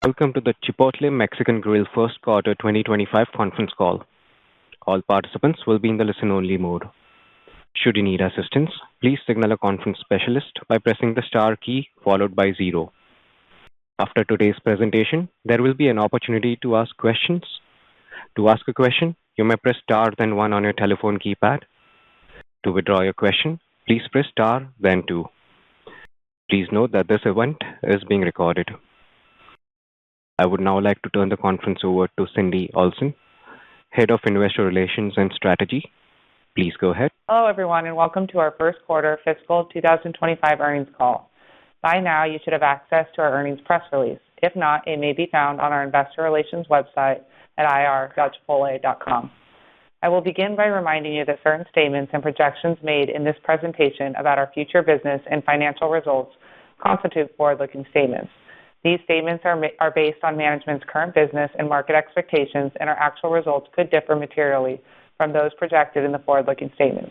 Welcome to the Chipotle Mexican Grill First Quarter 2025 conference call. All participants will be in the listen-only mode. Should you need assistance, please signal a conference specialist by pressing the star key followed by 0. After today's presentation, there will be an opportunity to ask questions. To ask a question, you may press star then 1 on your telephone keypad. To withdraw your question, please press star then 2. Please note that this event is being recorded. I would now like to turn the conference over to Cindy Olson, Head of Investor Relations and Strategy. Please go ahead. Hello, everyone, and welcome to our first quarter fiscal 2025 earnings call. By now, you should have access to our earnings press release. If not, it may be found on our investor relations website at ir.chipotle.com. I will begin by reminding you that certain statements and projections made in this presentation about our future business and financial results constitute forward-looking statements. These statements are based on management's current business and market expectations, and our actual results could differ materially from those projected in the forward-looking statements.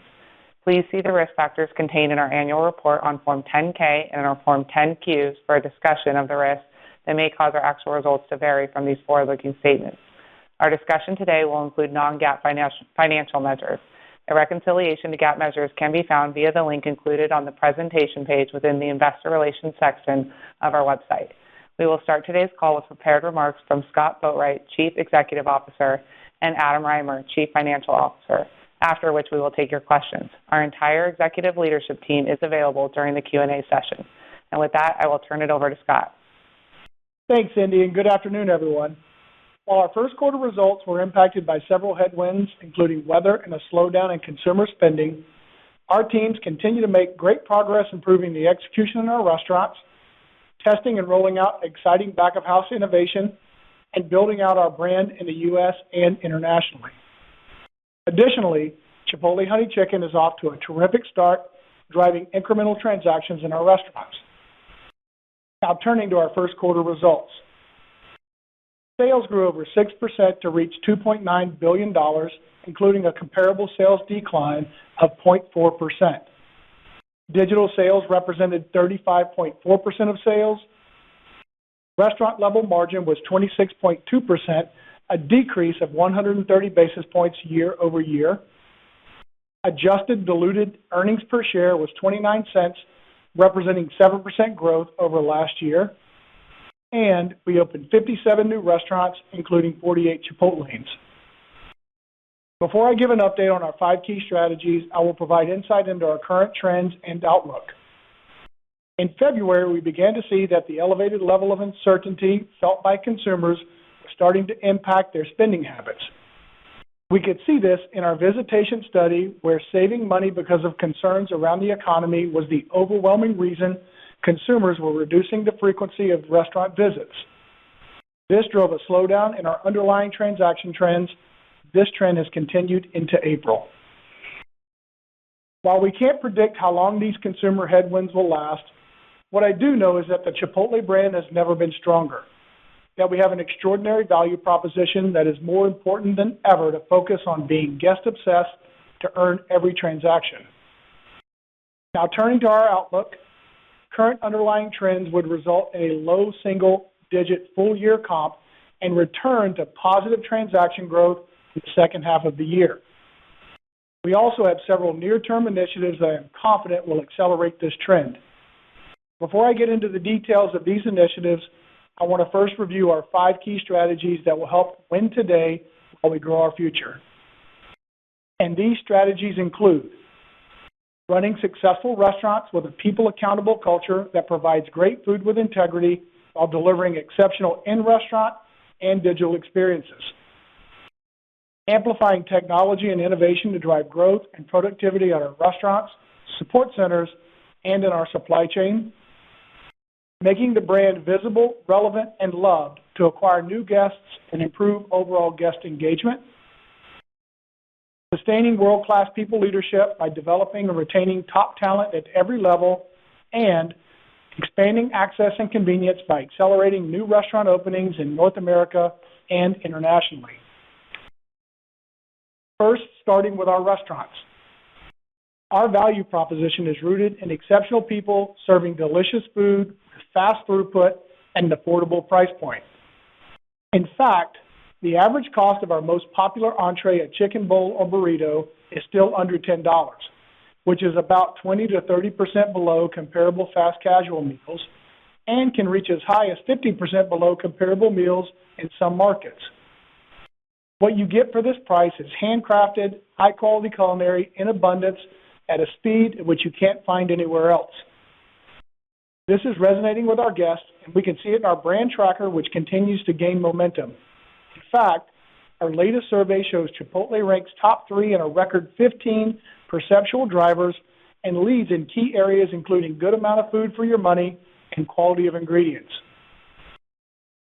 Please see the risk factors contained in our annual report on Form 10-K and our Form 10-Qs for a discussion of the risks that may cause our actual results to vary from these forward-looking statements. Our discussion today will include non-GAAP financial measures. A reconciliation to GAAP measures can be found via the link included on the presentation page within the investor relations section of our website. We will start today's call with prepared remarks from Scott Boatwright, Chief Executive Officer, and Adam Reimer, Chief Financial Officer, after which we will take your questions. Our entire executive leadership team is available during the Q&A session. And with that, I will turn it over to Scott. Thanks, Cindy, and good afternoon, everyone. While our first quarter results were impacted by several headwinds, including weather and a slowdown in consumer spending, our teams continue to make great progress improving the execution in our restaurants, testing and rolling out exciting back-of-house innovation, and building out our brand in the U.S. and internationally. Additionally, Chipotle Honey Chicken is off to a terrific start, driving incremental transactions in our restaurants. Now turning to our first quarter results. Sales grew over 6% to reach $2.9 billion, including a comparable sales decline of 0.4%. Digital sales represented 35.4% of sales. Restaurant-level margin was 26.2%, a decrease of 130 basis points year over year. Adjusted diluted earnings per share was 29 cents, representing 7% growth over last year. And we opened 57 new restaurants, including 48 Chipotlanes. Before I give an update on our 5 key strategies, I will provide insight into our current trends and outlook. In February, we began to see that the elevated level of uncertainty felt by consumers was starting to impact their spending habits. We could see this in our visitation study, where saving money because of concerns around the economy was the overwhelming reason consumers were reducing the frequency of restaurant visits. This drove a slowdown in our underlying transaction trends. This trend has continued into April. While we can't predict how long these consumer headwinds will last, what I do know is that the Chipotle brand has never been stronger, that we have an extraordinary value proposition that is more important than ever to focus on being guest-obsessed to earn every transaction. Now turning to our outlook, current underlying trends would result in a low single-digit full-year comp and return to positive transaction growth in the second half of the year. We also have several near-term initiatives that I am confident will accelerate this trend. Before I get into the details of these initiatives, I want to first review our 5 key strategies that will help win today while we grow our future. And these strategies include running successful restaurants with a people-accountable culture that provides great food with integrity while delivering exceptional in-restaurant and digital experiences. Amplifying technology and innovation to drive growth and productivity at our restaurants, support centers, and in our supply chain. Making the brand visible, relevant, and loved to acquire new guests and improve overall guest engagement. Sustaining world-class people leadership by developing and retaining top talent at every level, and expanding access and convenience by accelerating new restaurant openings in North America and internationally. First, starting with our restaurants. Our value proposition is rooted in exceptional people serving delicious food with fast throughput and an affordable price point. In fact, the average cost of our most popular entree, a chicken bowl or burrito, is still under $10, which is about 20 to 30% below comparable fast casual meals and can reach as high as 50% below comparable meals in some markets. What you get for this price is handcrafted, high-quality culinary in abundance at a speed at which you can't find anywhere else. This is resonating with our guests, and we can see it in our brand tracker, which continues to gain momentum. In fact, our latest survey shows Chipotle ranks top 3 in a record 15 perceptual drivers and leads in key areas including good amount of food for your money and quality of ingredients.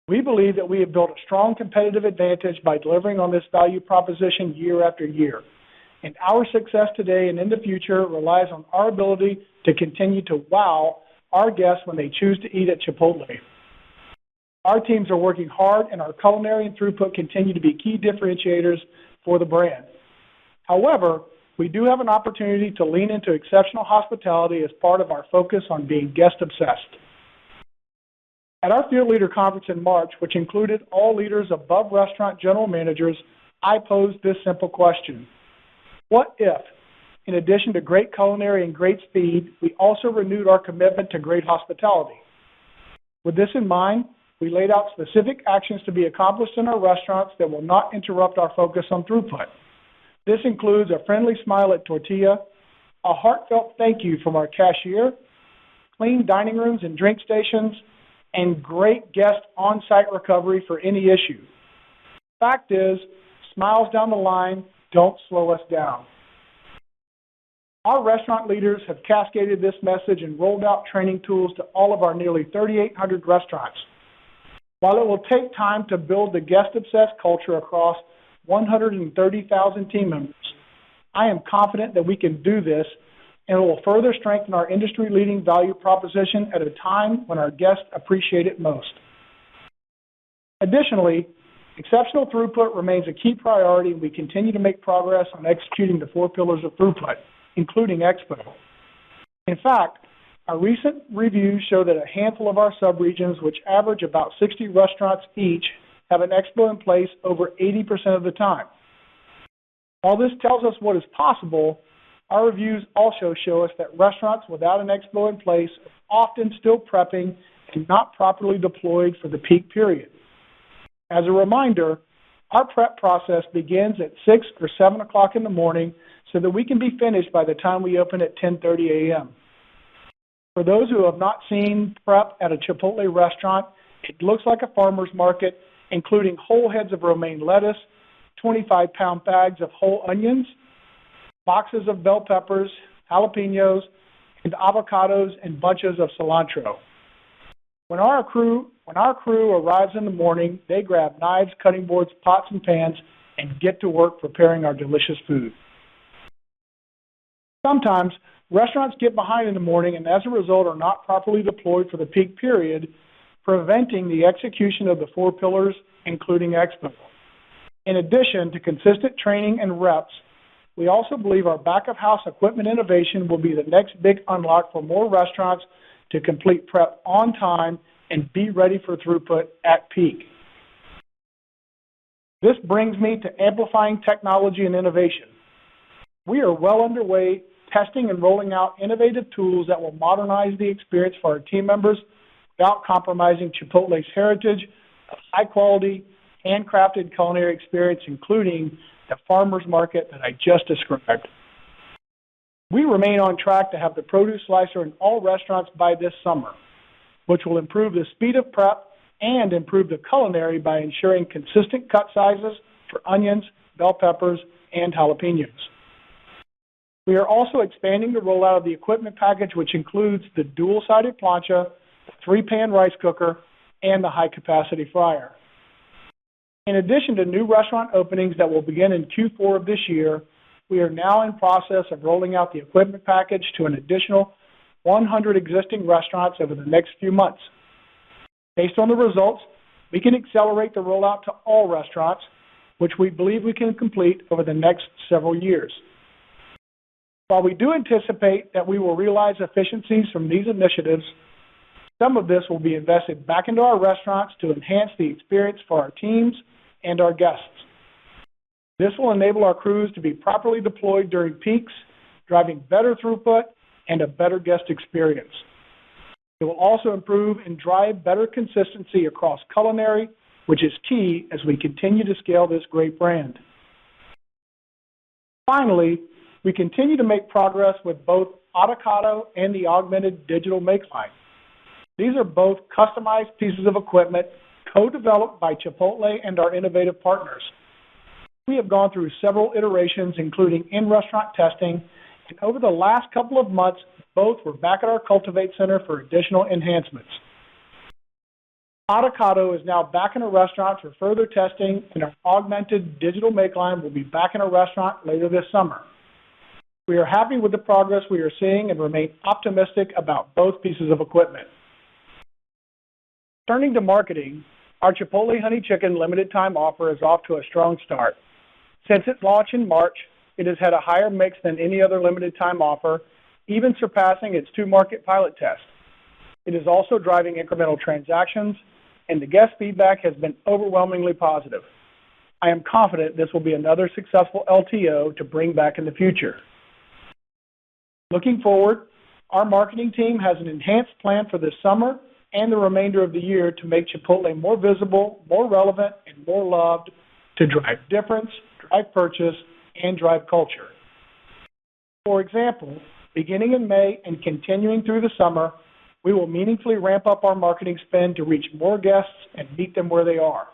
We believe that we have built a strong competitive advantage by delivering on this value proposition year after year. And our success today and in the future relies on our ability to continue to wow our guests when they choose to eat at Chipotle. Our teams are working hard, and our culinary and throughput continue to be key differentiators for the brand. However, we do have an opportunity to lean into exceptional hospitality as part of our focus on being guest-obsessed. At our Field Leader Conference in March, which included all leaders above restaurant general managers, I posed this simple question. What if, in addition to great culinary and great speed, we also renewed our commitment to great hospitality? With this in mind, we laid out specific actions to be accomplished in our restaurants that will not interrupt our focus on throughput. This includes a friendly smile at tortilla, a heartfelt thank you from our cashier, clean dining rooms and drink stations, and great guest on-site recovery for any issue. Fact is, smiles down the line don't slow us down. Our restaurant leaders have cascaded this message and rolled out training tools to all of our nearly 3,800 restaurants. While it will take time to build the guest-obsessed culture across 130,000 team members, I am confident that we can do this, and it will further strengthen our industry-leading value proposition at a time when our guests appreciate it most. Additionally, exceptional throughput remains a key priority, and we continue to make progress on executing the 4 pillars of throughput, including Expo. In fact, our recent reviews show that a handful of our subregions, which average about 60 restaurants each, have an Expo in place over 80% of the time. While this tells us what is possible, our reviews also show us that restaurants without an Expo in place are often still prepping and not properly deployed for the peak period. As a reminder, our prep process begins at 6 or 7 o'clock in the morning so that we can be finished by the time we open at 10:30 a.m. For those who have not seen prep at a Chipotle restaurant, it looks like a farmer's market, including whole heads of romaine lettuce, 25-pound bags of whole onions, boxes of bell peppers, jalapenos, and avocados, and bunches of cilantro. When our crew arrives in the morning, they grab knives, cutting boards, pots, and pans, and get to work preparing our delicious food. Sometimes, restaurants get behind in the morning and as a result are not properly deployed for the peak period, preventing the execution of the 4 pillars, including Expo. In addition to consistent training and reps, we also believe our back-of-house equipment innovation will be the next big unlock for more restaurants to complete prep on time and be ready for throughput at peak. This brings me to amplifying technology and innovation. We are well underway testing and rolling out innovative tools that will modernize the experience for our team members without compromising Chipotle's heritage of high-quality, handcrafted culinary experience, including the farmer's market that I just described. We remain on track to have the produce slicer in all restaurants by this summer, which will improve the speed of prep and improve the culinary by ensuring consistent cut sizes for onions, bell peppers, and jalapenos. We are also expanding the rollout of the equipment package, which includes the dual-sided plancha, the 3-pan rice cooker, and the high-capacity fryer. In addition to new restaurant openings that will begin in Q4 of this year, we are now in process of rolling out the equipment package to an additional 100 existing restaurants over the next few months. Based on the results, we can accelerate the rollout to all restaurants, which we believe we can complete over the next several years. While we do anticipate that we will realize efficiencies from these initiatives, Some of this will be invested back into our restaurants to enhance the experience for our teams and our guests. This will enable our crews to be properly deployed during peaks, driving better throughput and a better guest experience. It will also improve and drive better consistency across culinary, which is key as we continue to scale this great brand. Finally, we continue to make progress with both Avocado and the augmented digital make line. These are both customized pieces of equipment co-developed by Chipotle and our innovative partners. We have gone through several iterations, including in-restaurant testing, and over the last couple of months, both were back at our Cultivate Center for additional enhancements. Avocado is now back in a restaurant for further testing, and our augmented digital make line will be back in a restaurant later this summer. We are happy with the progress we are seeing and remain optimistic about both pieces of equipment. Turning to marketing, our Chipotle Honey Chicken limited time offer is off to a strong start. Since its launch in March, it has had a higher mix than any other limited time offer, even surpassing its 2-market pilot test. It is also driving incremental transactions, and the guest feedback has been overwhelmingly positive. I am confident this will be another successful LTO to bring back in the future. Looking forward, our marketing team has an enhanced plan for this summer and the remainder of the year to make Chipotle more visible, more relevant, and more loved to drive difference, drive purchase, and drive culture. For example, beginning in May and continuing through the summer, we will meaningfully ramp up our marketing spend to reach more guests and meet them where they are.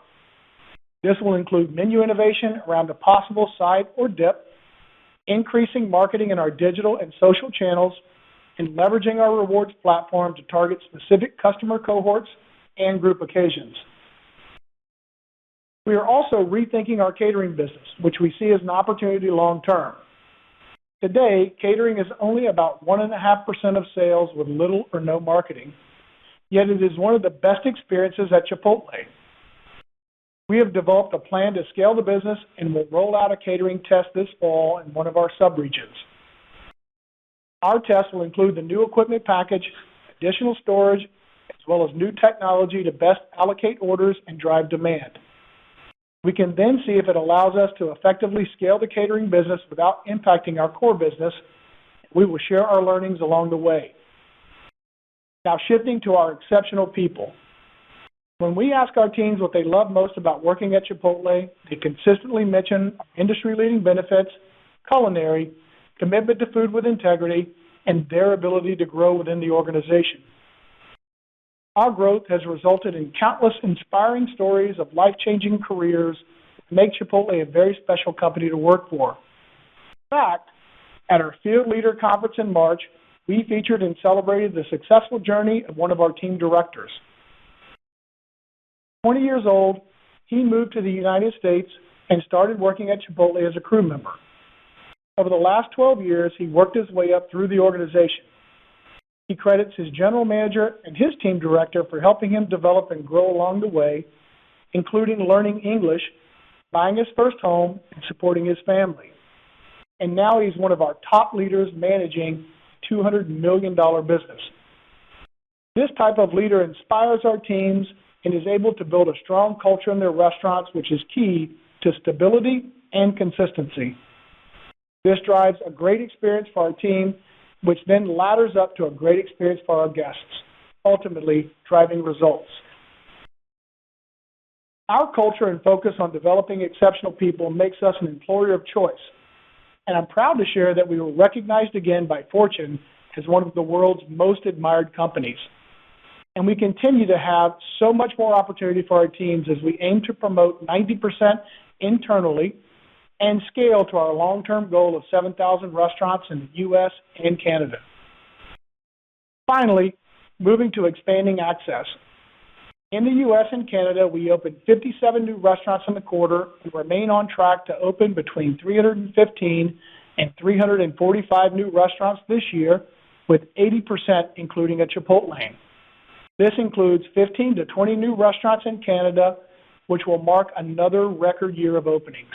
This will include menu innovation around a possible side or dip, increasing marketing in our digital and social channels, and leveraging our rewards platform to target specific customer cohorts and group occasions. We are also rethinking our catering business, which we see as an opportunity long term. Today, catering is only about 1.5% of sales with little or no marketing, yet it is one of the best experiences at Chipotle. We have developed a plan to scale the business and will roll out a catering test this fall in one of our subregions. Our test will include the new equipment package, additional storage, as well as new technology to best allocate orders and drive demand. We can then see if it allows us to effectively scale the catering business without impacting our core business. We will share our learnings along the way. Now shifting to our exceptional people. When we ask our teams what they love most about working at Chipotle, they consistently mention industry-leading benefits, culinary, commitment to food with integrity, and their ability to grow within the organization. Our growth has resulted in countless inspiring stories of life-changing careers that make Chipotle a very special company to work for. In fact, at our Field Leader Conference in March, we featured and celebrated the successful journey of one of our team directors. 20 years old, he moved to the United States and started working at Chipotle as a crew member. Over the last 12 years, he worked his way up through the organization. He credits his general manager and his team director for helping him develop and grow along the way, including learning English, buying his first home, and supporting his family. And now he's one of our top leaders managing a $200 million business. This type of leader inspires our teams and is able to build a strong culture in their restaurants, which is key to stability and consistency. This drives a great experience for our team, which then ladders up to a great experience for our guests, ultimately driving results. Our culture and focus on developing exceptional people makes us an employer of choice, and I'm proud to share that we were recognized again by Fortune as one of the world's most admired companies. And we continue to have so much more opportunity for our teams as we aim to promote 90% internally and scale to our long-term goal of 7,000 restaurants in the U.S. and Canada. Finally, moving to expanding access. In the U.S. and Canada, we opened 57 new restaurants in the quarter and remain on track to open between 315 and 345 new restaurants this year, with 80% including a Chipotlane. This includes 15 to 20 new restaurants in Canada, which will mark another record year of openings.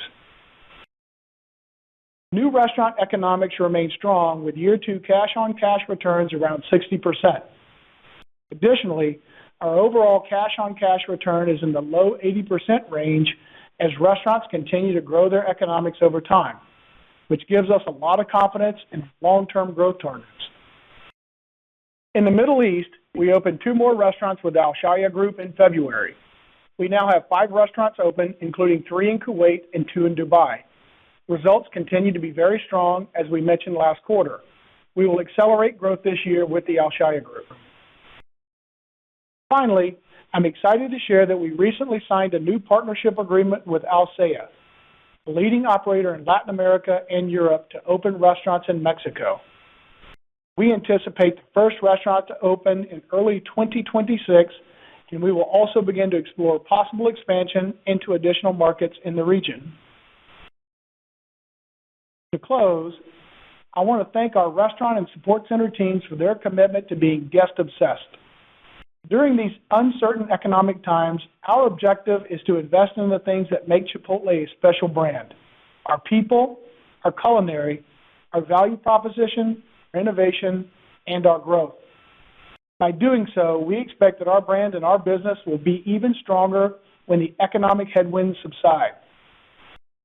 New restaurant economics remain strong with year 2 cash-on-cash returns around 60%. Additionally, our overall cash-on-cash return is in the low 80% range as restaurants continue to grow their economics over time, which gives us a lot of confidence in long-term growth targets. In the Middle East, we opened 2 more restaurants with the Al-Shaya Group in February. We now have 5 restaurants open, including 3 in Kuwait and 2 in Dubai. Results continue to be very strong, as we mentioned last quarter. We will accelerate growth this year with the Al-Shaya Group. Finally, I'm excited to share that we recently signed a new partnership agreement with Alsea, a leading operator in Latin America and Europe, to open restaurants in Mexico. We anticipate the first restaurant to open in early 2026, and we will also begin to explore possible expansion into additional markets in the region. To close, I want to thank our restaurant and support center teams for their commitment to being guest-obsessed. During these uncertain economic times, our objective is to invest in the things that make Chipotle a special brand: our people, our culinary, our value proposition, our innovation, and our growth. By doing so, we expect that our brand and our business will be even stronger when the economic headwinds subside.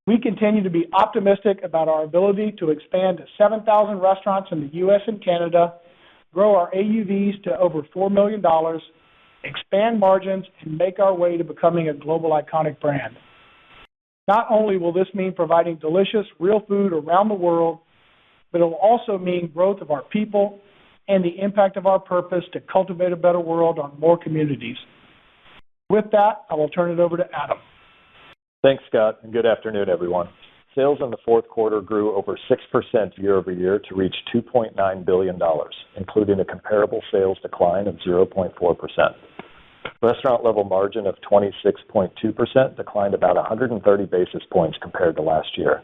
We continue to be optimistic about our ability to expand to 7,000 restaurants in the U.S. and Canada, grow our AUVs to over $4 million, expand margins, and make our way to becoming a global iconic brand. Not only will this mean providing delicious, real food around the world, but it will also mean growth of our people and the impact of our purpose to cultivate a better world on more communities. With that, I will turn it over to Adam. Thanks, Scott, and good afternoon, everyone. Sales in the fourth quarter grew over 6% year-over-year to reach $2.9 billion, including a comparable sales decline of 0.4%. Restaurant-level margin of 26.2% declined about 130 basis points compared to last year.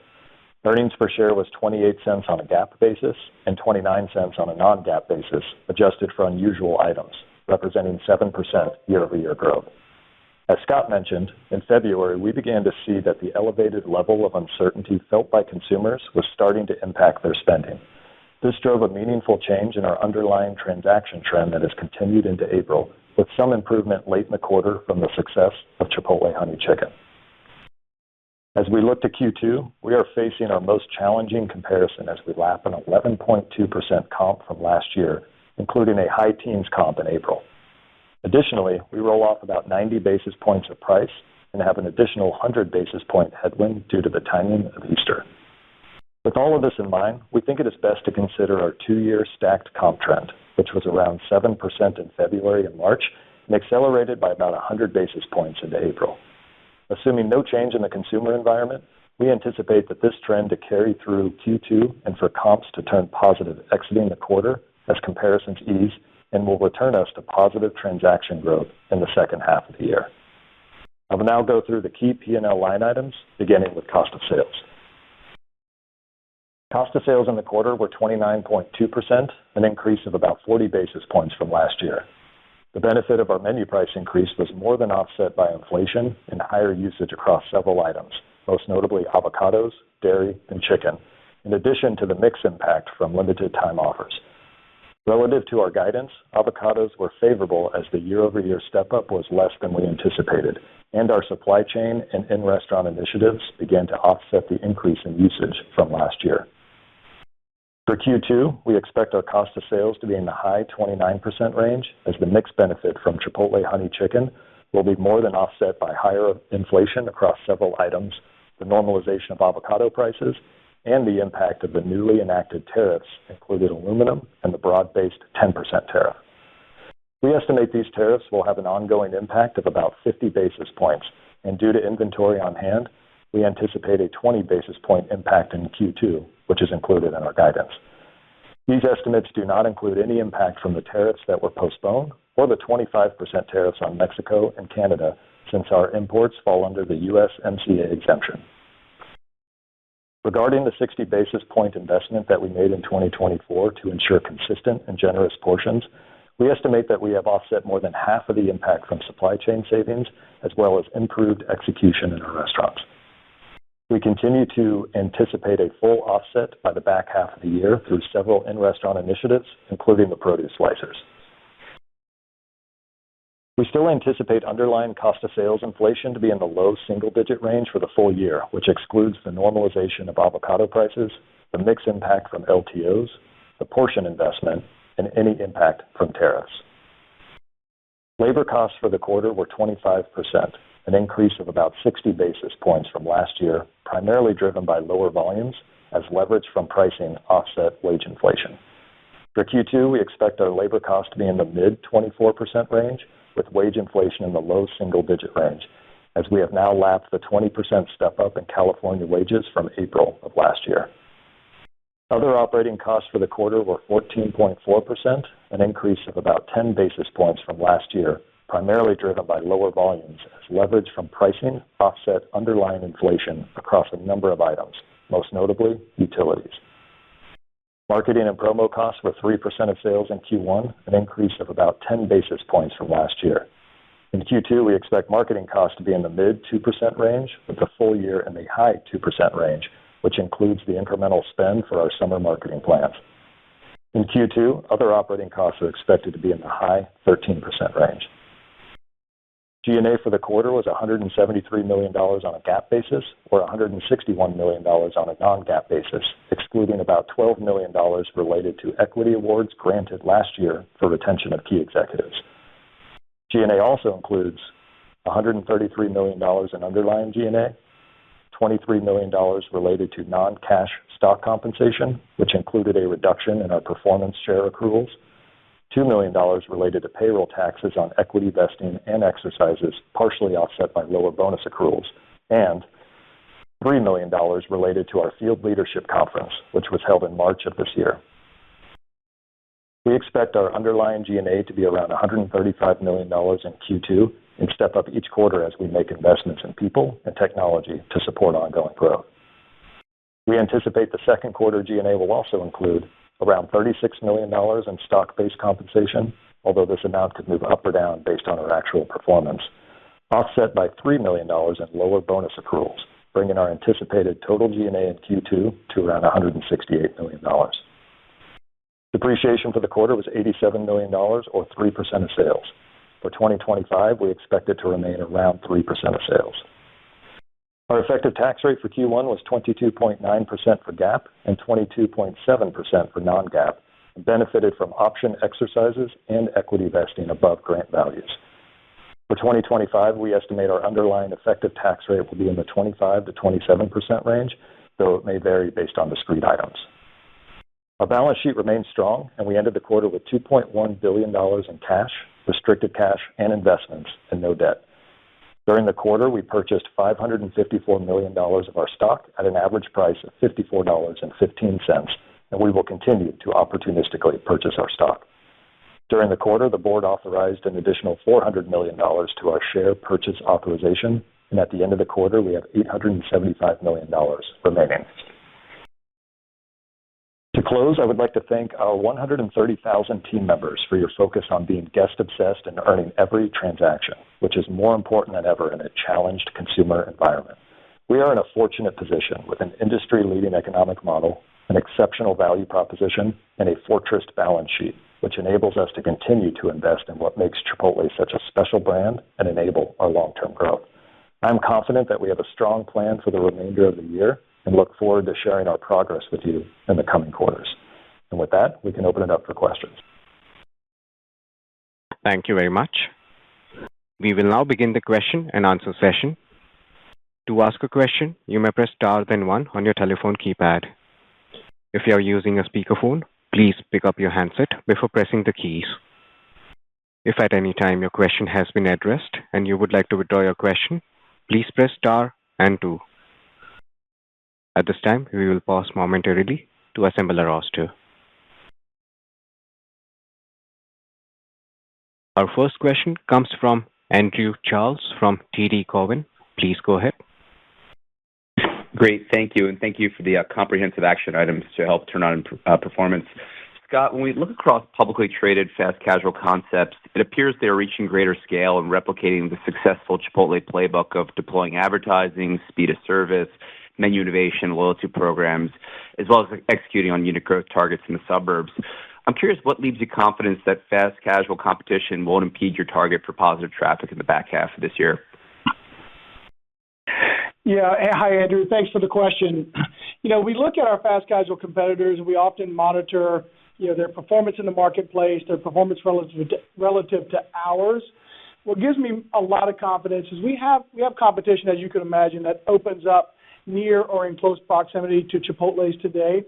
Earnings per share was 28 cents on a GAAP basis and 29 cents on a non-GAAP basis, adjusted for unusual items, representing 7% year-over-year growth. As Scott mentioned, in February, we began to see that the elevated level of uncertainty felt by consumers was starting to impact their spending. This drove a meaningful change in our underlying transaction trend that has continued into April, with some improvement late in the quarter from the success of Chipotle Honey Chicken. As we look to Q2, we are facing our most challenging comparison as we lap an 11.2% comp from last year, including a high teens comp in April. Additionally, we roll off about 90 basis points of price and have an additional 100 basis point headwind due to the timing of Easter. With all of this in mind, we think it is best to consider our 2-year stacked comp trend, which was around 7% in February and March, and accelerated by about 100 basis points into April. Assuming no change in the consumer environment, we anticipate that this trend to carry through Q2 and for comps to turn positive exiting the quarter as comparisons ease, and will return us to positive transaction growth in the second half of the year. I will now go through the key P&L line items, beginning with cost of sales. Cost of sales in the quarter were 29.2%, an increase of about 40 basis points from last year. The benefit of our menu price increase was more than offset by inflation and higher usage across several items, most notably avocados, dairy, and chicken, in addition to the mix impact from limited time offers. Relative to our guidance, avocados were favorable as the year-over-year step-up was less than we anticipated, and our supply chain and in-restaurant initiatives began to offset the increase in usage from last year. For Q2, we expect our cost of sales to be in the high 29% range, as the mix benefit from Chipotle Honey Chicken will be more than offset by higher inflation across several items, the normalization of avocado prices, and the impact of the newly enacted tariffs, including aluminum and the broad-based 10% tariff. We estimate these tariffs will have an ongoing impact of about 50 basis points, and due to inventory on hand, we anticipate a 20 basis point impact in Q2, which is included in our guidance. These estimates do not include any impact from the tariffs that were postponed or the 25% tariffs on Mexico and Canada, since our imports fall under the USMCA exemption. Regarding the 60 basis point investment that we made in 2024 to ensure consistent and generous portions, we estimate that we have offset more than half of the impact from supply chain savings, as well as improved execution in our restaurants. We continue to anticipate a full offset by the back half of the year through several in-restaurant initiatives, including the produce slicers. We still anticipate underlying cost of sales inflation to be in the low single-digit range for the full year, which excludes the normalization of avocado prices, the mix impact from LTOs, the portion investment, and any impact from tariffs. Labor costs for the quarter were 25%, an increase of about 60 basis points from last year, primarily driven by lower volumes as leverage from pricing offset wage inflation. For Q2, we expect our labor cost to be in the mid-24% range, with wage inflation in the low single-digit range, as we have now lapped the 20% step-up in California wages from April of last year. Other operating costs for the quarter were 14.4%, an increase of about 10 basis points from last year, primarily driven by lower volumes as leverage from pricing offset underlying inflation across a number of items, most notably utilities. Marketing and promo costs were 3% of sales in Q1, an increase of about 10 basis points from last year. In Q2, we expect marketing costs to be in the mid-2% range, with the full year in the high 2% range, which includes the incremental spend for our summer marketing plans. In Q2, other operating costs are expected to be in the high 13% range. G&A for the quarter was $173 million on a GAAP basis, or $161 million on a non-GAAP basis, excluding about $12 million related to equity awards granted last year for retention of key executives. G&A also includes $133 million in underlying G&A, $23 million related to non-cash stock compensation, which included a reduction in our performance share accruals, $2 million related to payroll taxes on equity vesting and exercises, partially offset by lower bonus accruals, and $3 million related to our field leadership conference, which was held in March of this year. We expect our underlying G&A to be around $135 million in Q2 and step up each quarter as we make investments in people and technology to support ongoing growth. We anticipate the second quarter G&A will also include around $36 million in stock-based compensation, although this amount could move up or down based on our actual performance, offset by $3 million in lower bonus accruals, bringing our anticipated total G&A in Q2 to around $168 million. Depreciation for the quarter was $87 million, or 3% of sales. For 2025, we expect it to remain around 3% of sales. Our effective tax rate for Q1 was 22.9% for GAAP and 22.7% for non-GAAP, and benefited from option exercises and equity vesting above grant values. For 2025, we estimate our underlying effective tax rate will be in the 25 to 27% range, though it may vary based on discrete items. Our balance sheet remains strong, and we ended the quarter with $2.1 billion in cash, restricted cash, and investments, and no debt. During the quarter, we purchased $554 million of our stock at an average price of $54.15, and we will continue to opportunistically purchase our stock. During the quarter, the board authorized an additional $400 million to our share purchase authorization, and at the end of the quarter, we have $875 million remaining. To close, I would like to thank our 130,000 team members for your focus on being guest-obsessed and earning every transaction, which is more important than ever in a challenged consumer environment. We are in a fortunate position with an industry-leading economic model, an exceptional value proposition, and a fortress balance sheet, which enables us to continue to invest in what makes Chipotle such a special brand and enable our long-term growth. I'm confident that we have a strong plan for the remainder of the year and look forward to sharing our progress with you in the coming quarters. And with that, we can open it up for questions. Thank you very much. We will now begin the question and answer session. To ask a question, you may press star then one on your telephone keypad. If you are using a speakerphone, please pick up your handset before pressing the keys. If at any time your question has been addressed and you would like to withdraw your question, please press star and two. At this time, we will pause momentarily to assemble a roster. Our first question comes from Andrew Charles from TD Cowen. Please go ahead. Great, thank you, and thank you for the comprehensive action items to help turn on performance. Scott, when we look across publicly traded fast casual concepts, it appears they are reaching greater scale and replicating the successful Chipotle playbook of deploying advertising, speed of service, menu innovation, loyalty programs, as well as executing on unit growth targets in the suburbs. I'm curious what leaves you confidence that fast casual competition won't impede your target for positive traffic in the back half of this year. Yeah. Hi, Andrew. Thanks for the question. We look at our fast casual competitors, and we often monitor, their performance in the marketplace, their performance relative to ours. What gives me a lot of confidence is we have competition, as you can imagine, that opens up near or in close proximity to Chipotle's today,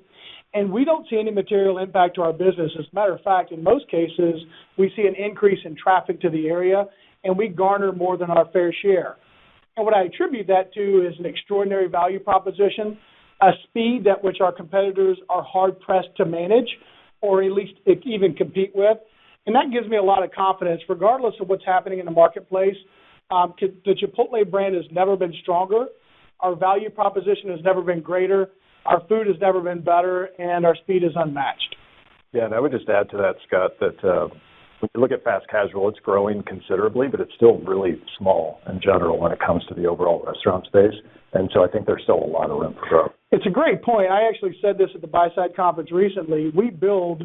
and we don't see any material impact to our business. As a matter of fact, in most cases, we see an increase in traffic to the area, and we garner more than our fair share. And what I attribute that to is an extraordinary value proposition, a speed at which our competitors are hard-pressed to manage or at least even compete with. And that gives me a lot of confidence, regardless of what's happening in the marketplace. The Chipotle brand has never been stronger. Our value proposition has never been greater. Our food has never been better, and our speed is unmatched. Yeah, and I would just add to that, Scott, that when you look at fast casual, it's growing considerably, but it's still really small in general when it comes to the overall restaurant space. And so I think there's still a lot of room for growth. It's a great point. I actually said this at the Buy-Side Conference recently. We build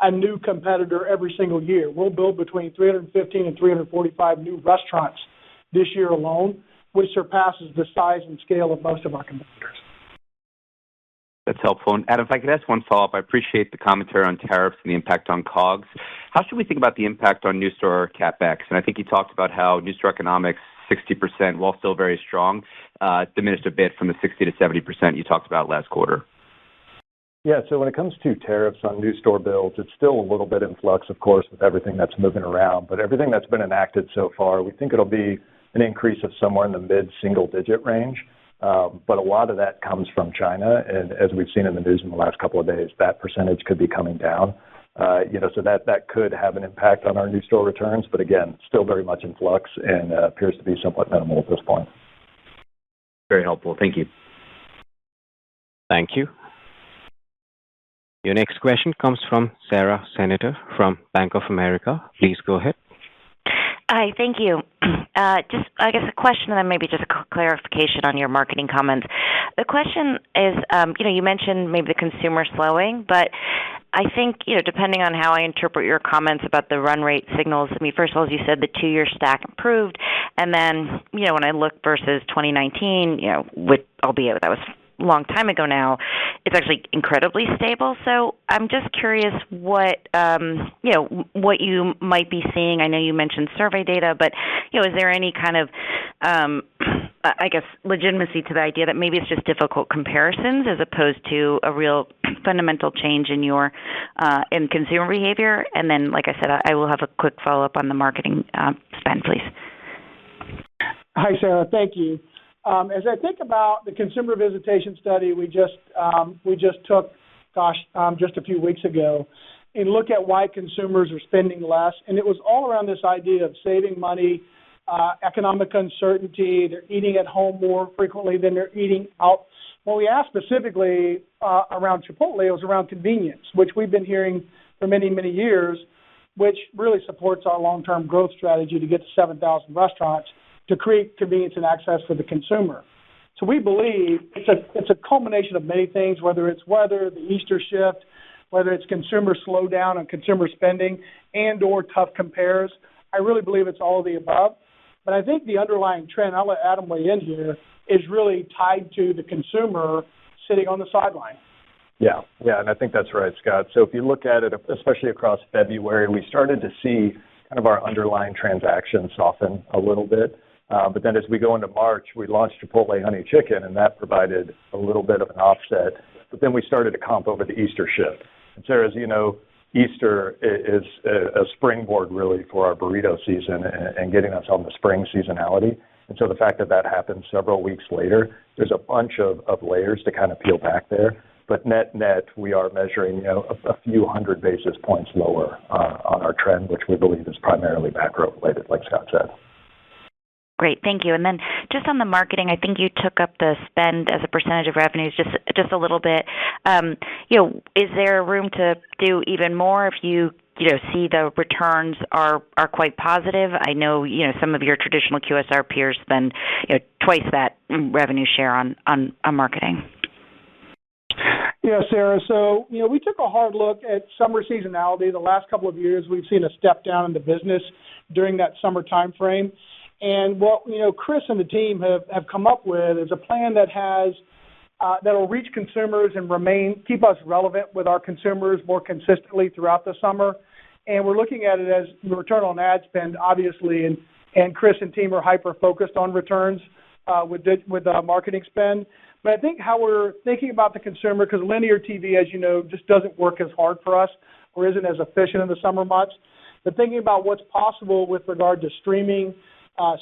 a new competitor every single year. We'll build between 315 and 345 new restaurants this year alone, which surpasses the size and scale of most of our competitors. That's helpful. And Adam, if I could ask one follow-up, I appreciate the commentary on tariffs and the impact on COGS. How should we think about the impact on new store CapEx? And I think you talked about how new store economics, 60%, while still very strong, diminished a bit from the 60 to 70% you talked about last quarter. Yeah, so when it comes to tariffs on new store builds, it's still a little bit in flux, of course, with everything that's moving around. But everything that's been enacted so far, we think it'll be an increase of somewhere in the mid-single-digit range. But a lot of that comes from China, and as we've seen in the news in the last couple of days, that percentage could be coming down. So that could have an impact on our new store returns. But again, still very much in flux and appears to be somewhat minimal at this point. Very helpful. Thank you. Thank you. Your next question comes from Sara Senatore from Bank of America. Please go ahead. Hi, thank you. Just, I guess, a question and then maybe just a clarification on your marketing comments. The question is, you mentioned maybe the consumer slowing, but I think, depending on how I interpret your comments about the run rate signals, first of all, as you said, the 2-year stack improved. And then, when I look versus 2019, albeit that was a long time ago now, it's actually incredibly stable. So I'm just curious what you might be seeing. I know you mentioned survey data, but, is there any kind of, I guess, legitimacy to the idea that maybe it's just difficult comparisons as opposed to a real fundamental change in your in consumer behavior? And then, like I said, I will have a quick follow-up on the marketing spend, please. Hi, Sarah. Thank you. As I think about the consumer visitation study we just took, just a few weeks ago, and look at why consumers are spending less, and it was all around this idea of saving money, economic uncertainty. They're eating at home more frequently than they're eating out. When we asked specifically around Chipotle, it was around convenience, which we've been hearing for many, many years, which really supports our long-term growth strategy to get to 7,000 restaurants to create convenience and access for the consumer. So we believe it's a culmination of many things, whether it's weather, the Easter shift, whether it's consumer slowdown on consumer spending and or tough compares. I really believe it's all of the above. But I think the underlying trend, I'll let Adam weigh in here, is really tied to the consumer sitting on the sideline. Yeah, and I think that's right, Scott. So if you look at it, especially across February, we started to see kind of our underlying transactions soften a little bit. But then as we go into March, we launched Chipotle Honey Chicken, and that provided a little bit of an offset. But then we started to comp over the Easter shift. And Sarah, as you know, Easter is a springboard really for our burrito season and getting us on the spring seasonality. And so the fact that that happened several weeks later, there's a bunch of layers to kind of peel back there. But net, we are measuring a few hundred basis points lower on our trend, which we believe is primarily macro related, like Scott said. Great, thank you. And then just on the marketing, I think you took up the spend as a percentage of revenues just a little bit. Is there room to do even more if you see the returns are quite positive? I know some of your traditional QSR peers spend twice that revenue share on marketing. Yeah, Sarah. So, we took a hard look at summer seasonality. The last couple of years, we've seen a step down in the business during that summer time frame. And what, Chris and the team have come up with is a plan that that'll reach consumers and keep us relevant with our consumers more consistently throughout the summer. And we're looking at it as the return on ad spend, obviously, and Chris and team are hyper-focused on returns with marketing spend. But I think how we're thinking about the consumer, because linear TV, as you know, just doesn't work as hard for us or isn't as efficient in the summer months. But thinking about what's possible with regard to streaming,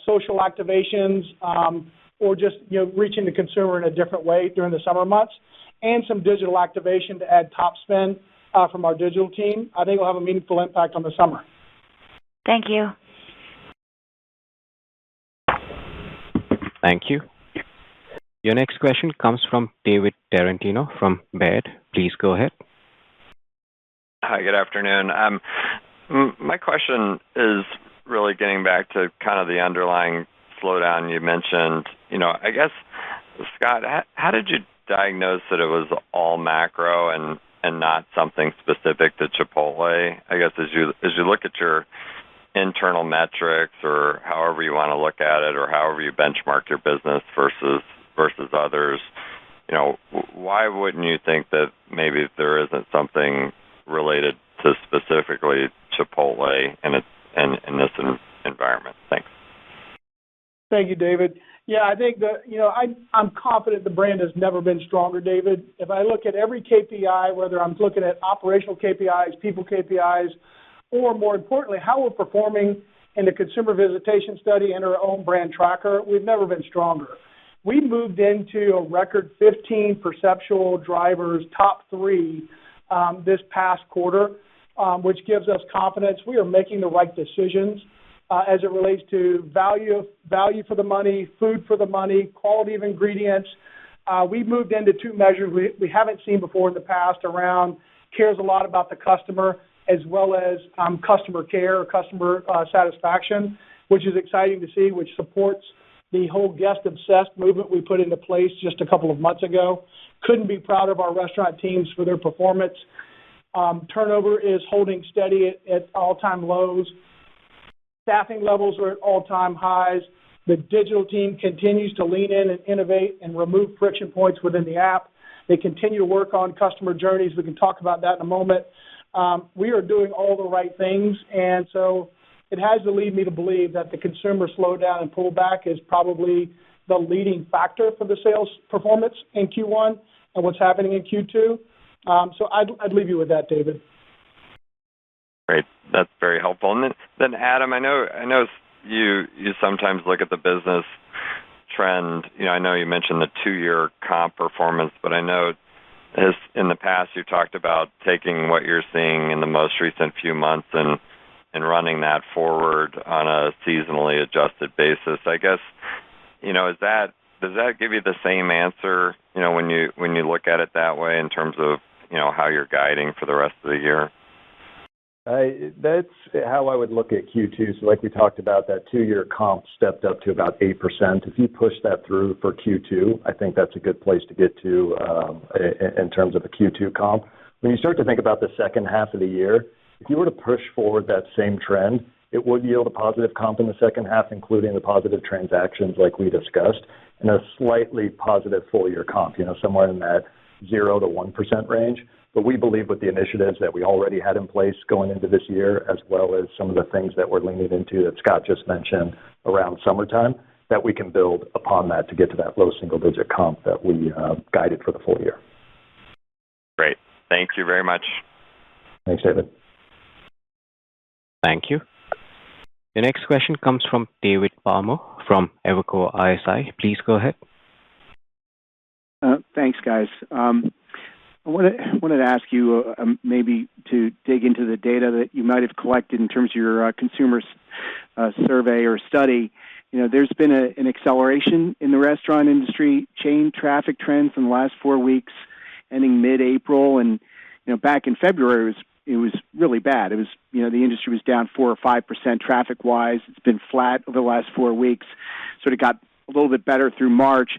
social activations, or just reaching the consumer in a different way during the summer months, and some digital activation to add top spend from our digital team, I think will have a meaningful impact on the summer. Thank you. Thank you. Your next question comes from David Tarantino from Baird. Please go ahead. Hi, good afternoon. My question is really getting back to kind of the underlying slowdown you mentioned. I guess, Scott, how did you diagnose that it was all macro and not something specific to Chipotle? I guess as you look at your internal metrics, or however you want to look at it, or however you benchmark your business versus others, why wouldn't you think that maybe there isn't something related to specifically Chipotle in this environment? Thanks. Thank you, David. Yeah, I think that, I'm confident the brand has never been stronger, David. If I look at every KPI, whether I'm looking at operational KPIs, people KPIs, or more importantly, how we're performing in the consumer visitation study and our own brand tracker, we've never been stronger. We moved into a record 15 perceptual drivers, top 3 this past quarter, which gives us confidence we are making the right decisions as it relates to value for the money, food for the money, quality of ingredients. We moved into 2 measures we haven't seen before in the past around cares a lot about the customer as well as customer care or customer satisfaction, which is exciting to see, which supports the whole guest-obsessed movement we put into place just a couple of months ago. Couldn't be proud of our restaurant teams for their performance. Turnover is holding steady at all-time lows. Staffing levels are at all-time highs. The digital team continues to lean in and innovate and remove friction points within the app. They continue to work on customer journeys. We can talk about that in a moment. We are doing all the right things, and so it has to lead me to believe that the consumer slowdown and pullback is probably the leading factor for the sales performance in Q1 and what's happening in Q2. So I'd leave you with that, David. Great. That's very helpful. And then Adam, I know you sometimes look at the business trend. I know you mentioned the 2-year comp performance, but I know in the past you talked about taking what you're seeing in the most recent few months and running that forward on a seasonally adjusted basis. I guess, does that give you the same answer, when you look at it that way in terms of, how you're guiding for the rest of the year? That's how I would look at Q2. So like we talked about, that 2-year comp stepped up to about 8%. If you push that through for Q2, I think that's a good place to get to in terms of a Q2 comp. When you start to think about the second half of the year, if you were to push forward that same trend, it would yield a positive comp in the second half, including the positive transactions like we discussed, and a slightly positive full-year comp, somewhere in that 0 to 1% range. But we believe with the initiatives that we already had in place going into this year, as well as some of the things that we're leaning into that Scott just mentioned around summertime, that we can build upon that to get to that low single-digit comp that we guided for the full year. Great. Thank you very much. Thanks, David. Thank you. The next question comes from David Palmer from Evercore ISI. Please go ahead. Thanks, guys. I wanted to ask you maybe to dig into the data that you might have collected in terms of your consumer survey or study. There's been an acceleration in the restaurant industry chain traffic trends in the last 4 weeks, ending mid-April, and back in February it was really bad. It was the industry was down 4 or 5% traffic-wise. It's been flat over the last 4 weeks. Sort of got a little bit better through March.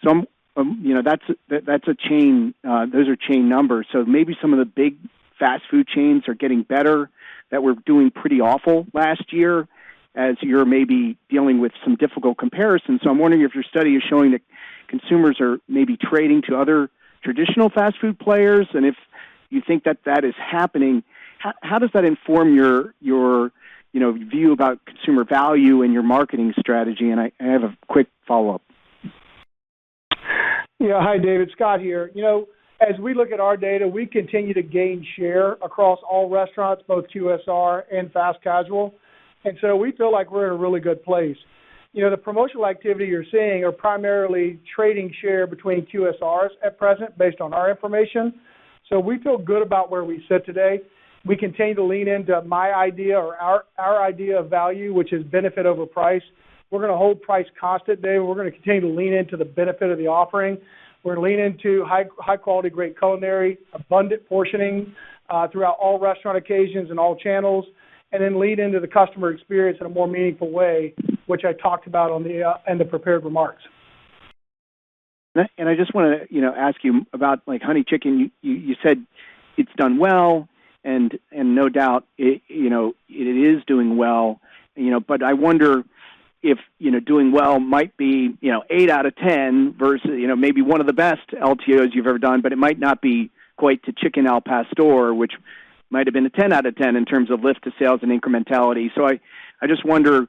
So I'm that's a chain. Those are chain numbers. So maybe some of the big fast food chains are getting better that were doing pretty awful last year, as you're maybe dealing with some difficult comparisons. So I'm wondering if your study is showing that consumers are maybe trading to other traditional fast food players, and if you think that is happening, how does that inform your view about consumer value and your marketing strategy? And I have a quick follow-up. Yeah, hi, David. Scott here. As we look at our data, we continue to gain share across all restaurants, both QSR and fast casual. And so we feel like we're in a really good place. The promotional activity you're seeing are primarily trading share between QSRs at present based on our information. So we feel good about where we sit today. We continue to lean into my idea or our idea of value, which is benefit over price. We're going to hold price constant, David. We're going to continue to lean into the benefit of the offering. We're going to lean into high quality, great culinary, abundant portioning throughout all restaurant occasions and all channels, and then lead into the customer experience in a more meaningful way, which I talked about in the prepared remarks. And I just want to, ask you about like Honey Chicken. You said it's done well, and no doubt it is doing well. But I wonder if doing well might be 8 out of 10 versus maybe one of the best LTOs you've ever done, but it might not be quite to Chicken al Pastor, which might have been a 10 out of 10 in terms of lift to sales and incrementality. So I just wonder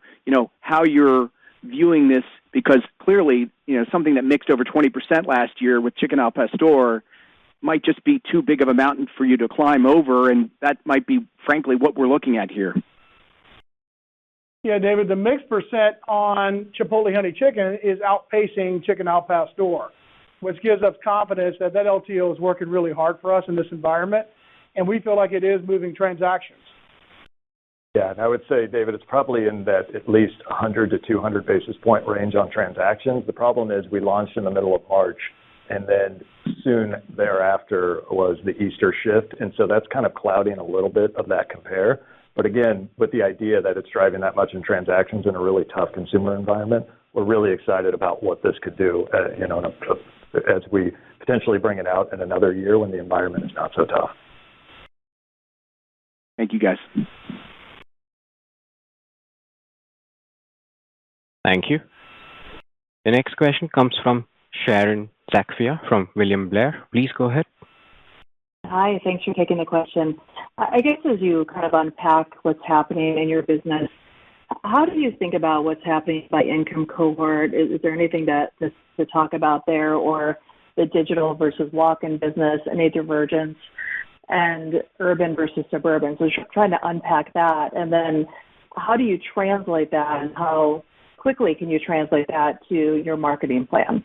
how you're viewing this, because clearly something that mixed over 20% last year with Chicken al Pastor might just be too big of a mountain for you to climb over, and that might be frankly what we're looking at here. Yeah, David, the mix percent on Chipotle Honey Chicken is outpacing Chicken al Pastor, which gives us confidence that LTO is working really hard for us in this environment, and we feel like it is moving transactions. Yeah, and I would say, David, it's probably in that at least 100 to 200 basis point range on transactions. The problem is we launched in the middle of March, and then soon thereafter was the Easter shift, and so that's kind of clouding a little bit of that compare. But again, with the idea that it's driving that much in transactions in a really tough consumer environment, we're really excited about what this could do, as we potentially bring it out in another year when the environment is not so tough. Thank you, guys. Thank you. The next question comes from Sharon Zackfia from William Blair. Please go ahead. Hi, thanks for taking the question. I guess as you kind of unpack what's happening in your business, how do you think about what's happening by income cohort? Is there anything to talk about there, or the digital versus walk-in business, any divergence, and urban versus suburban? So trying to unpack that, and then how do you translate that, and how quickly can you translate that to your marketing plan?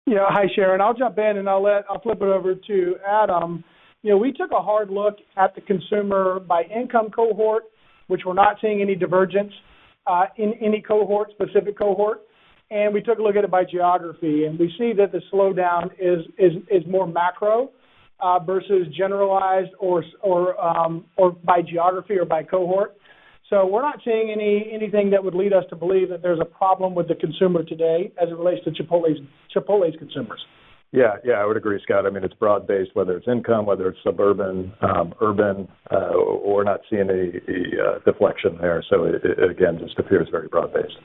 Yeah, hi Sharon. I'll jump in and I'll flip it over to Adam. We took a hard look at the consumer by income cohort, which we're not seeing any divergence in any specific cohort, and we took a look at it by geography, and we see that the slowdown is more macro versus generalized or by geography or by cohort. So we're not seeing anything that would lead us to believe that there's a problem with the consumer today as it relates to Chipotle's consumers. Yeah, I would agree, Scott. I mean, it's broad-based, whether it's income, whether it's suburban, urban. We're not seeing any deflection there. So it again, just appears very broad-based.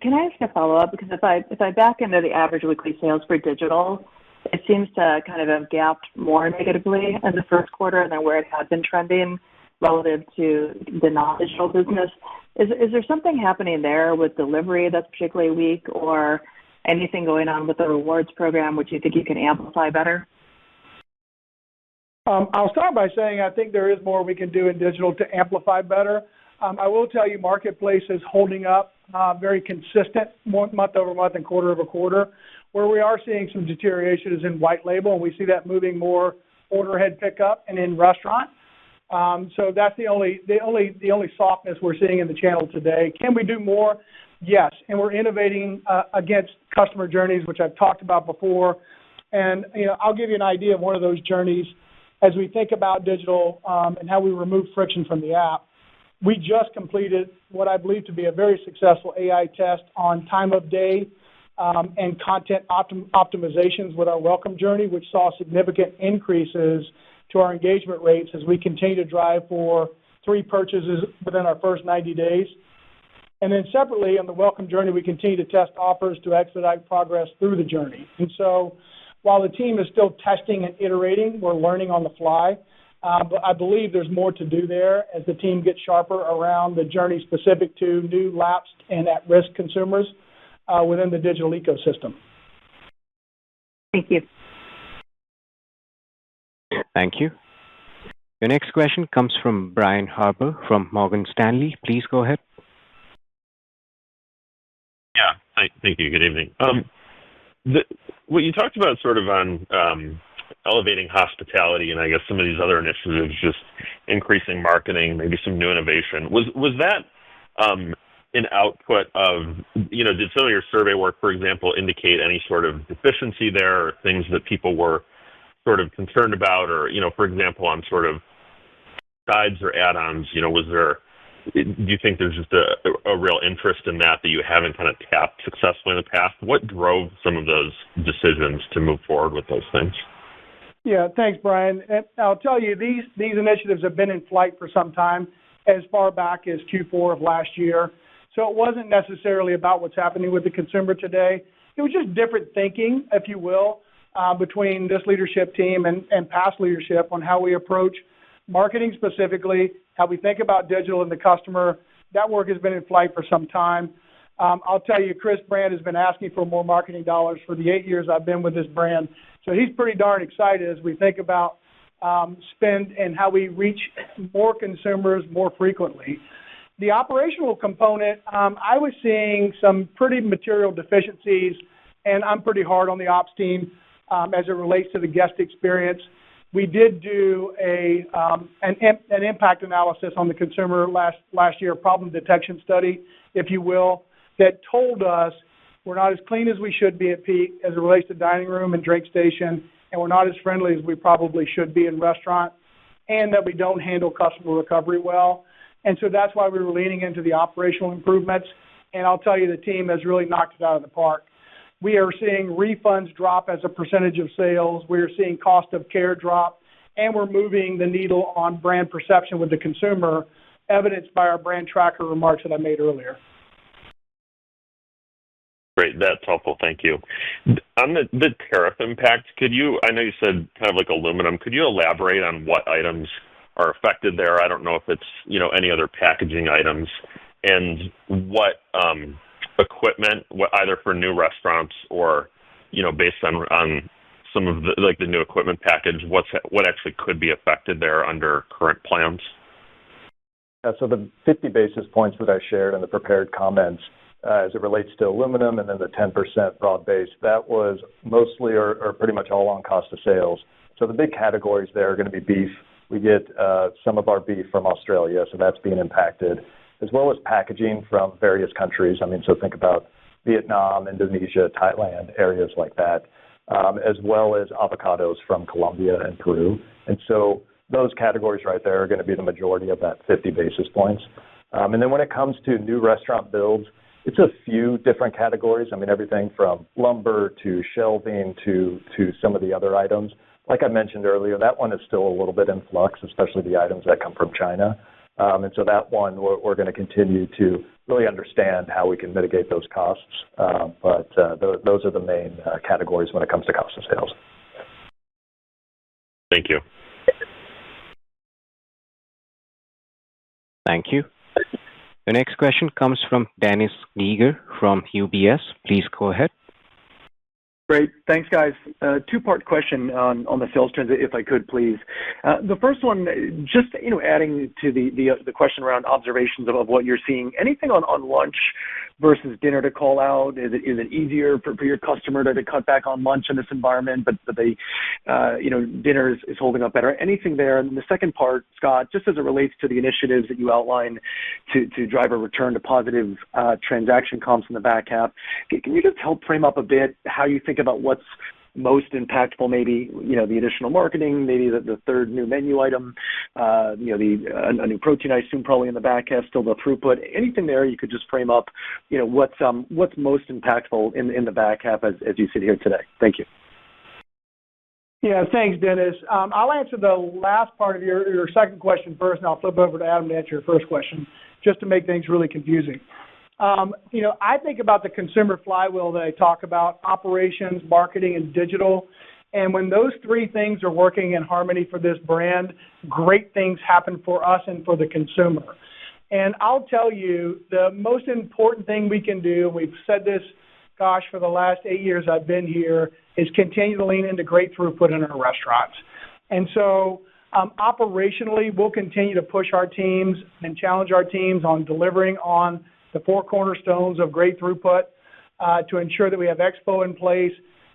Can I ask a follow-up? Because if I back into the average weekly sales for digital, it seems to kind of have gapped more negatively in the first quarter than where it had been trending relative to the non-digital business. Is there something happening there with delivery that's particularly weak, or anything going on with the rewards program which you think you can amplify better? I'll start by saying I think there is more we can do in digital to amplify better. I will tell you Marketplace is holding up very consistent month over month and quarter over quarter. Where we are seeing some deterioration is in white label, and we see that moving more order ahead pickup and in restaurant. So that's the only softness we're seeing in the channel today. Can we do more? Yes, and we're innovating against customer journeys, which I've talked about before. And I'll give you an idea of one of those journeys as we think about digital and how we remove friction from the app. We just completed what I believe to be a very successful AI test on time of day and content optimizations with our welcome journey, which saw significant increases to our engagement rates as we continue to drive for 3 purchases within our first 90 days. And then separately, on the welcome journey, we continue to test offers to expedite progress through the journey. And so while the team is still testing and iterating, we're learning on the fly. But I believe there's more to do there as the team gets sharper around the journey specific to new, lapsed, and at-risk consumers within the digital ecosystem. Thank you. Thank you. Your next question comes from Brian Harbour from Morgan Stanley. Please go ahead. Yeah, thank you. Good evening. What you talked about sort of on elevating hospitality and I guess some of these other initiatives, just increasing marketing, maybe some new innovation. Was that an output of, did some of your survey work, for example, indicate any sort of deficiency there or things that people were sort of concerned about or, for example, on sort of sides or add-ons, do you think there's just a real interest in that you haven't kind of tapped successfully in the past? What drove some of those decisions to move forward with those things? Yeah, thanks, Brian. And I'll tell you, these initiatives have been in flight for some time, as far back as Q4 of last year. So it wasn't necessarily about what's happening with the consumer today. It was just different thinking, if you will, between this leadership team and past leadership on how we approach marketing specifically, how we think about digital and the customer. That work has been in flight for some time. I'll tell you, Chris Brand has been asking for more marketing dollars for the 8 years I've been with this brand. So he's pretty darn excited as we think about spend and how we reach more consumers more frequently. The operational component, I was seeing some pretty material deficiencies, and I'm pretty hard on the ops team as it relates to the guest experience. We did do an impact analysis on the consumer last year, a problem detection study, if you will, that told us we're not as clean as we should be at peak as it relates to dining room and drink station, and we're not as friendly as we probably should be in restaurant, and that we don't handle customer recovery well. And so that's why we were leaning into the operational improvements. And I'll tell you, the team has really knocked it out of the park. We are seeing refunds drop as a percentage of sales. We are seeing cost of care drop, and we're moving the needle on brand perception with the consumer, evidenced by our brand tracker remarks that I made earlier. Great, that's helpful. Thank you. On the tariff impact, I know you said kind of like aluminum, could you elaborate on what items are affected there? I don't know if it's, any other packaging items and what equipment, either for new restaurants or, based on some of the new equipment package, what actually could be affected there under current plans? Yeah, so the 50 basis points that I shared in the prepared comments as it relates to aluminum and then the 10% broad base, that was mostly or pretty much all on cost of sales. So the big categories there are going to be beef. We get some of our beef from Australia, so that's being impacted, as well as packaging from various countries. So think about Vietnam, Indonesia, Thailand, areas like that, as well as avocados from Colombia and Peru. And so those categories right there are going to be the majority of that 50 basis points. And then when it comes to new restaurant builds, it's a few different categories. Everything from lumber to shelving to some of the other items. Like I mentioned earlier, that one is still a little bit in flux, especially the items that come from China. And so that one, we're going to continue to really understand how we can mitigate those costs. But those are the main categories when it comes to cost of sales. Thank you. Thank you. The next question comes from Dennis Geiger from UBS. Please go ahead. Great. Thanks, guys. Two-part question on the sales trends, if I could, please. The first one, just adding to the question around observations of what you're seeing. Anything on lunch versus dinner to call out? Is it easier for your customer to cut back on lunch in this environment, but they, dinner is holding up better? Anything there? And the second part, Scott, just as it relates to the initiatives that you outlined to drive a return to positive transaction comps in the back half, can you just help frame up a bit how you think about what's most impactful, maybe, the additional marketing, maybe the third new menu item, a new protein, I assume probably in the back half, still the throughput. Anything there you could just frame up, what's most impactful in the back half as you sit here today? Thank you. Yeah, thanks, Dennis. I'll answer the last part of your second question first, and I'll flip over to Adam to answer your first question, just to make things really confusing. I think about the consumer flywheel that I talk about, operations, marketing, and digital. And when those three things are working in harmony for this brand, great things happen for us and for the consumer. And I'll tell you, the most important thing we can do, we've said this, for the last 8 years I've been here, is continue to lean into great throughput in our restaurants. And so operationally, we'll continue to push our teams and challenge our teams on delivering on the four cornerstones of great throughput to ensure that we have Expo in place.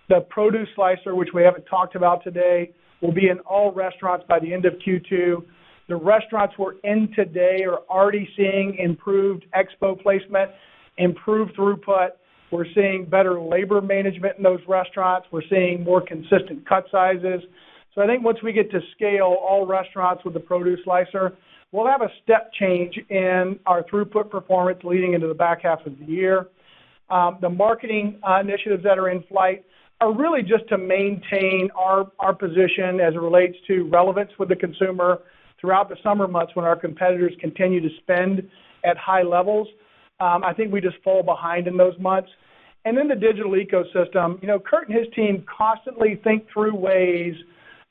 The produce slicer, which we haven't talked about today, will be in all restaurants by the end of Q2. The restaurants we're in today are already seeing improved Expo placement, improved throughput. We're seeing better labor management in those restaurants. We're seeing more consistent cut sizes. So I think once we get to scale all restaurants with the produce slicer, we'll have a step change in our throughput performance leading into the back half of the year. The marketing initiatives that are in flight are really just to maintain our position as it relates to relevance with the consumer throughout the summer months when our competitors continue to spend at high levels. I think we just fall behind in those months. And then the digital ecosystem, Kurt and his team constantly think through ways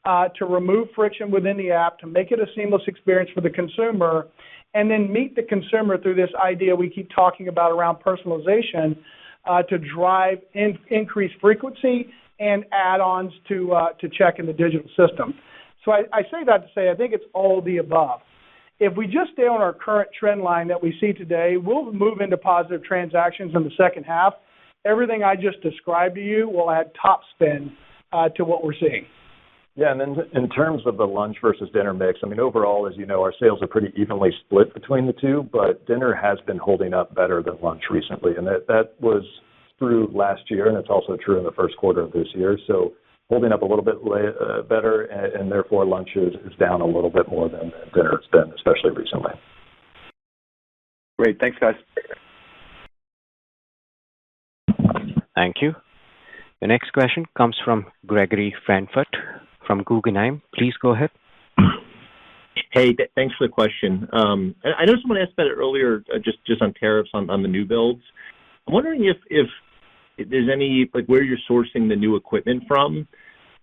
to remove friction within the app, to make it a seamless experience for the consumer, and then meet the consumer through this idea we keep talking about around personalization to drive increased frequency and add-ons to check in the digital system. So I say that to say I think it's all the above. If we just stay on our current trend line that we see today, we'll move into positive transactions in the second half. Everything I just described to you will add top spin to what we're seeing. Yeah, and then in terms of the lunch versus dinner mix, overall, as you know, our sales are pretty evenly split between the two, but dinner has been holding up better than lunch recently, and that was through last year, and it's also true in the first quarter of this year. So holding up a little bit better, and therefore lunch is down a little bit more than dinner has been, especially recently. Great. Thanks, guys. Thank you. The next question comes from Gregory Francfort from Guggenheim. Please go ahead. Hey, thanks for the question. I know someone asked about it earlier, just on tariffs on the new builds. I'm wondering if there's any, where you're sourcing the new equipment from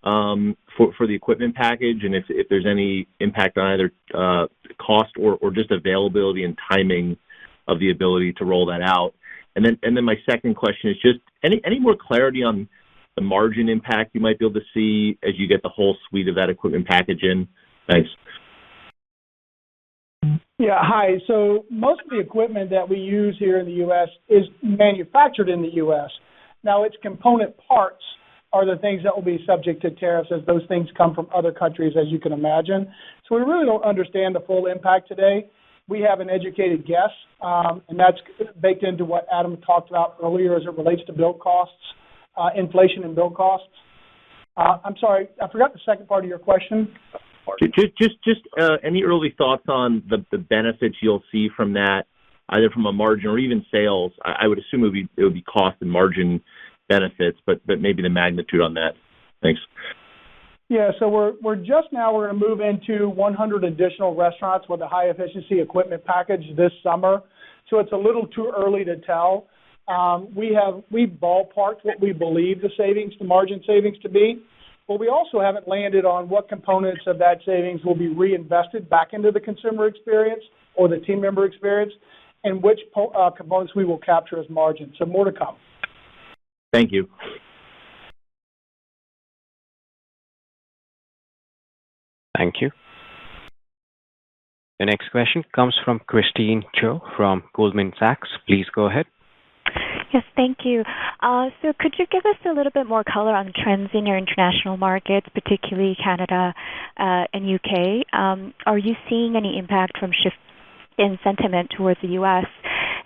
for the equipment package, and if there's any impact on either cost or just availability and timing of the ability to roll that out. And then my second question is just any more clarity on the margin impact you might be able to see as you get the whole suite of that equipment package in? Thanks. Yeah, hi. So most of the equipment that we use here in the U.S. is manufactured in the U.S. Now, its component parts are the things that will be subject to tariffs as those things come from other countries, as you can imagine. So we really don't understand the full impact today. We have an educated guess, and that's baked into what Adam talked about earlier as it relates to build costs, inflation and build costs. I'm sorry, I forgot the second part of your question. Just any early thoughts on the benefits you'll see from that, either from a margin or even sales? I would assume it would be cost and margin benefits, but maybe the magnitude on that. Thanks. Yeah, so we're going to move into 100 additional restaurants with a high efficiency equipment package this summer. So it's a little too early to tell. We ballparked what we believe the margin savings to be, but we also haven't landed on what components of that savings will be reinvested back into the consumer experience or the team member experience, and which components we will capture as margin. So more to come. Thank you. Thank you. The next question comes from Christine Cho from Goldman Sachs. Please go ahead. Yes, thank you. So could you give us a little bit more color on trends in your international markets, particularly Canada and UK? Are you seeing any impact from shift in sentiment towards the U.S.,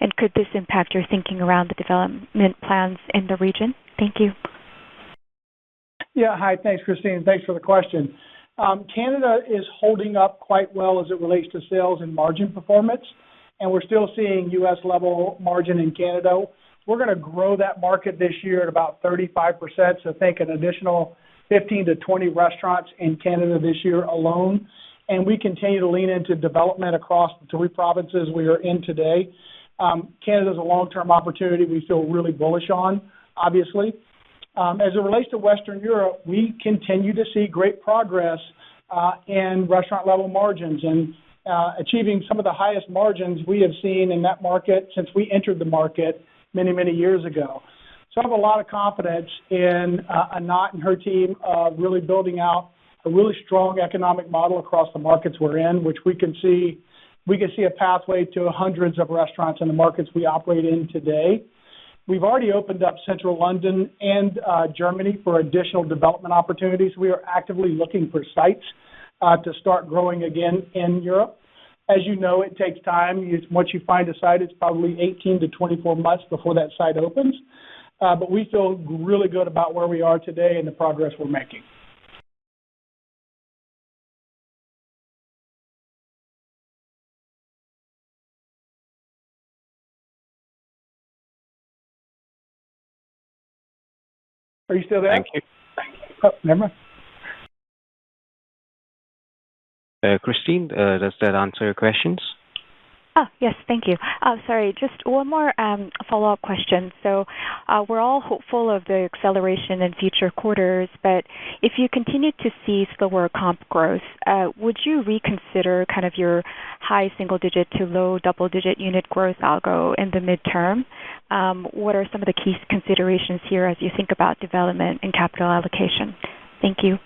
and could this impact your thinking around the development plans in the region? Thank you. Yeah, hi. Thanks, Christine. Thanks for the question. Canada is holding up quite well as it relates to sales and margin performance, and we're still seeing U.S. level margin in Canada. We're going to grow that market this year at about 35%, so think an additional 15 to 20 restaurants in Canada this year alone. And we continue to lean into development across the three provinces we are in today. Canada is a long-term opportunity we feel really bullish on, obviously. As it relates to Western Europe, we continue to see great progress in restaurant-level margins and achieving some of the highest margins we have seen in that market since we entered the market many, many years ago. So I have a lot of confidence in Anat and her team really building out a really strong economic model across the markets we're in, which we can see a pathway to hundreds of restaurants in the markets we operate in today. We've already opened up Central London and Germany for additional development opportunities. We are actively looking for sites to start growing again in Europe. As you know, it takes time. Once you find a site, it's probably 18 to 24 months before that site opens. But we feel really good about where we are today and the progress we're making. Are you still there? Thank you. Oh, never mind. Christine, does that answer your questions? Oh, yes, thank you. Sorry, just one more follow-up question. So we're all hopeful of the acceleration in future quarters, but if you continue to see slower comp growth, would you reconsider kind of your high single-digit to low double-digit unit growth algo in the midterm? What are some of the key considerations here as you think about development and capital allocation? Thank you.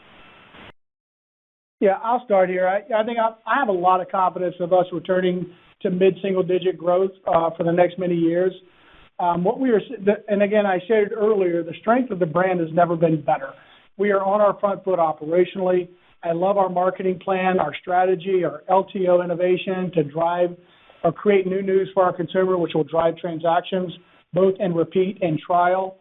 Yeah, I'll start here. I think I have a lot of confidence of us returning to mid-single-digit growth for the next many years. And again, I shared earlier, the strength of the brand has never been better. We are on our front foot operationally. I love our marketing plan, our strategy, our LTO innovation to drive or create new news for our consumer, which will drive transactions, both in repeat and trial.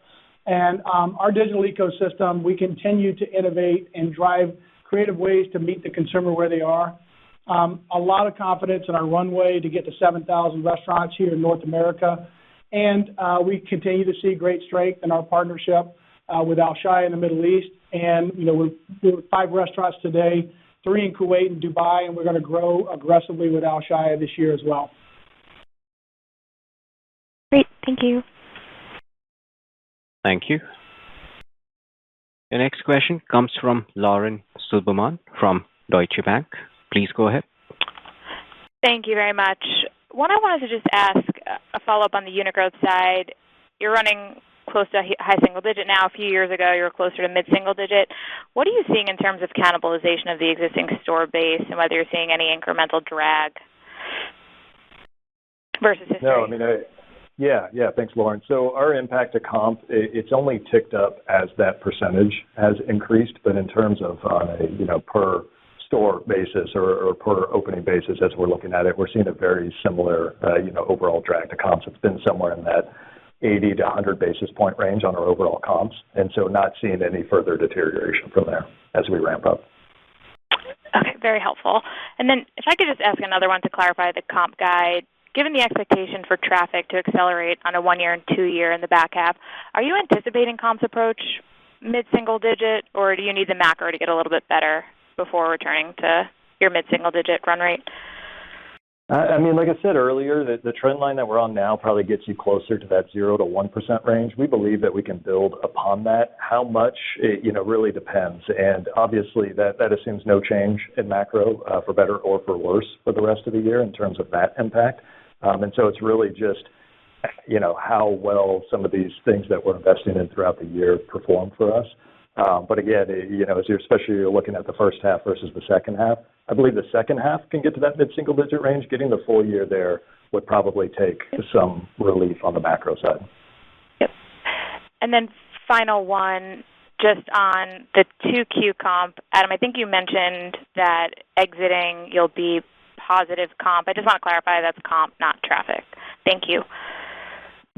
And our digital ecosystem, we continue to innovate and drive creative ways to meet the consumer where they are. A lot of confidence in our runway to get to 7,000 restaurants here in North America. And we continue to see great strength in our partnership with Alshaya in the Middle East. And, we're 5 restaurants today, 3 in Kuwait and Dubai, and we're going to grow aggressively with Alshaya this year as well. Great. Thank you. Thank you. The next question comes from Lauren Silberman from Deutsche Bank. Please go ahead. Thank you very much. One, I wanted to just ask a follow-up on the unit growth side. You're running close to high single digit now. A few years ago, you were closer to mid-single digit. What are you seeing in terms of cannibalization of the existing store base and whether you're seeing any incremental drag versus history? No, thanks, Lauren. So our impact to comp, it's only ticked up as that percentage has increased, but in terms of on a per store basis or per opening basis, as we're looking at it, we're seeing a very similar overall drag to comps. It's been somewhere in that 80 to 100 basis point range on our overall comps, and so not seeing any further deterioration from there as we ramp up. Okay, very helpful. And then if I could just ask another one to clarify the comp guide. Given the expectation for traffic to accelerate on a 1-year and 2-year in the back half, are you anticipating comps approach mid-single digit, or do you need the macro to get a little bit better before returning to your mid-single digit run rate? Like I said earlier, the trend line that we're on now probably gets you closer to that 0 to 1% range. We believe that we can build upon that. How much, really depends. And obviously that assumes no change in macro for better or for worse for the rest of the year in terms of that impact. And so it's really just, how well some of these things that we're investing in throughout the year perform for us. But again, as you're especially looking at the first half versus the second half, I believe the second half can get to that mid-single digit range. Getting the full year there would probably take some relief on the macro side. Yep. And then final one, just on the 2Q comp. Adam, I think you mentioned that exiting you'll be positive comp. I just want to clarify that's comp, not traffic. Thank you.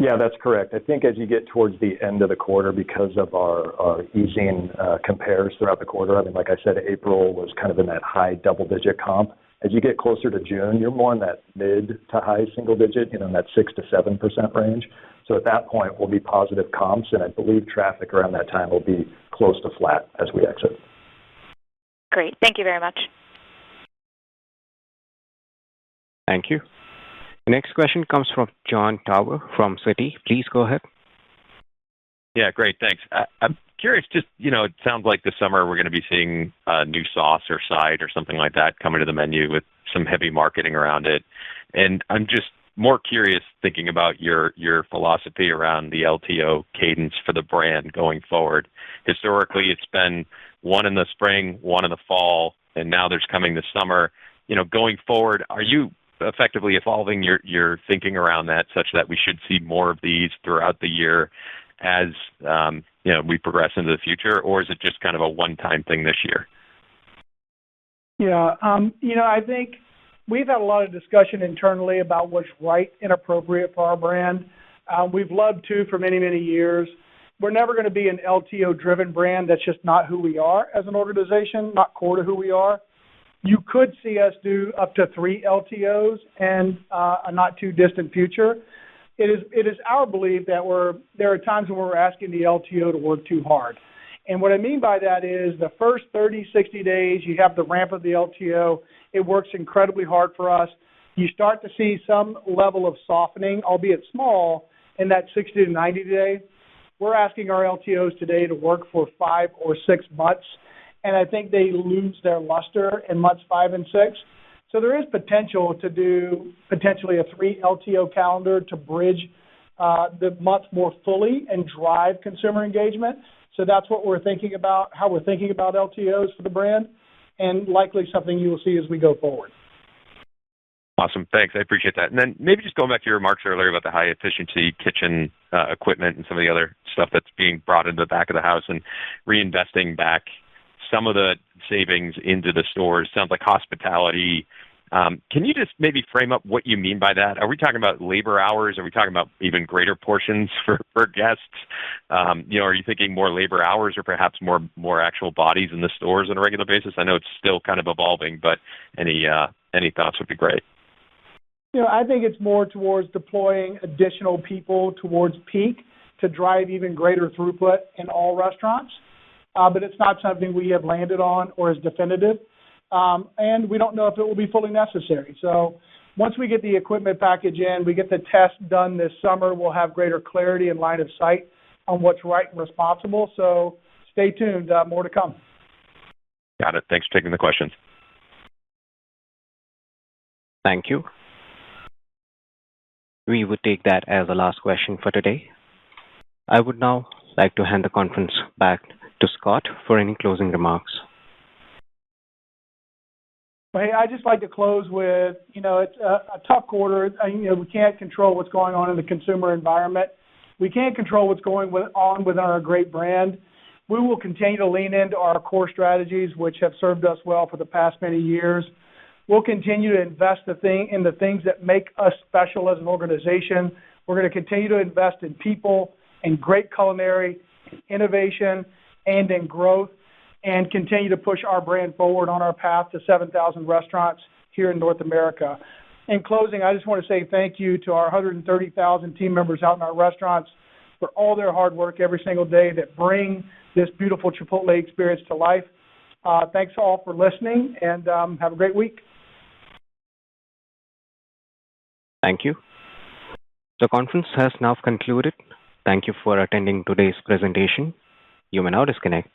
Yeah, that's correct. I think as you get towards the end of the quarter, because of our easing compares throughout the quarter, I mean, like I said, April was kind of in that high double-digit comp. As you get closer to June, you're more in that mid to high single-digit, in that 6 to 7% range. So at that point, we'll be positive comps, and I believe traffic around that time will be close to flat as we exit. Great. Thank you very much. Thank you. The next question comes from Jon Tower from Citi. Please go ahead. Yeah, great. Thanks. I'm curious, just, it sounds like this summer we're going to be seeing a new sauce or side or something like that coming to the menu with some heavy marketing around it. And I'm just more curious thinking about your philosophy around the LTO cadence for the brand going forward. Historically, it's been one in the spring, one in the fall, and now there's coming this summer. Going forward, are you effectively evolving your thinking around that such that we should see more of these throughout the year as we progress into the future, or is it just kind of a one-time thing this year? Yeah, I think we've had a lot of discussion internally about what's right and appropriate for our brand. We've loved Tu for many, many years. We're never going to be an LTO-driven brand. That's just not who we are as an organization, not core to who we are. You could see us do up to 3 LTOs in a not-too-distant future. It is our belief that there are times when we're asking the LTO to work too hard. And what I mean by that is the first 30, 60 days, you have the ramp of the LTO. It works incredibly hard for us. You start to see some level of softening, albeit small, in that 60 to 90 day. We're asking our LTOs today to work for 5 or 6 months, and I think they lose their luster in months 5 and 6. So there is potential to do potentially a 3 LTO calendar to bridge the month more fully and drive consumer engagement. So that's what we're thinking about, how we're thinking about LTOs for the brand, and likely something you will see as we go forward. Awesome. Thanks. I appreciate that. And then maybe just going back to your remarks earlier about the high-efficiency kitchen equipment and some of the other stuff that's being brought into the back of the house and reinvesting back some of the savings into the stores. Sounds like hospitality. Can you just maybe frame up what you mean by that? Are we talking about labor hours? Are we talking about even greater portions for guests? Are you thinking more labor hours or perhaps more actual bodies in the stores on a regular basis? I know it's still kind of evolving, but any thoughts would be great. I think it's more towards deploying additional people towards peak to drive even greater throughput in all restaurants. But it's not something we have landed on or is definitive. And we don't know if it will be fully necessary. So once we get the equipment package in, we get the test done this summer, we'll have greater clarity and line of sight on what's right and responsible. So stay tuned. More to come. Got it. Thanks for taking the questions. Thank you. We would take that as the last question for today. I would now like to hand the conference back to Scott for any closing remarks. Hey, I'd just like to close with, it's a tough quarter. We can't control what's going on in the consumer environment. We can't control what's going on within our great brand. We will continue to lean into our core strategies, which have served us well for the past many years. We'll continue to invest in the things that make us special as an organization. We're going to continue to invest in people, in great culinary, innovation, and in growth, and continue to push our brand forward on our path to 7,000 restaurants here in North America. In closing, I just want to say thank you to our 130,000 team members out in our restaurants for all their hard work every single day that bring this beautiful Chipotle experience to life. Thanks all for listening, and have a great week. Thank you. The conference has now concluded. Thank you for attending today's presentation. You may now disconnect.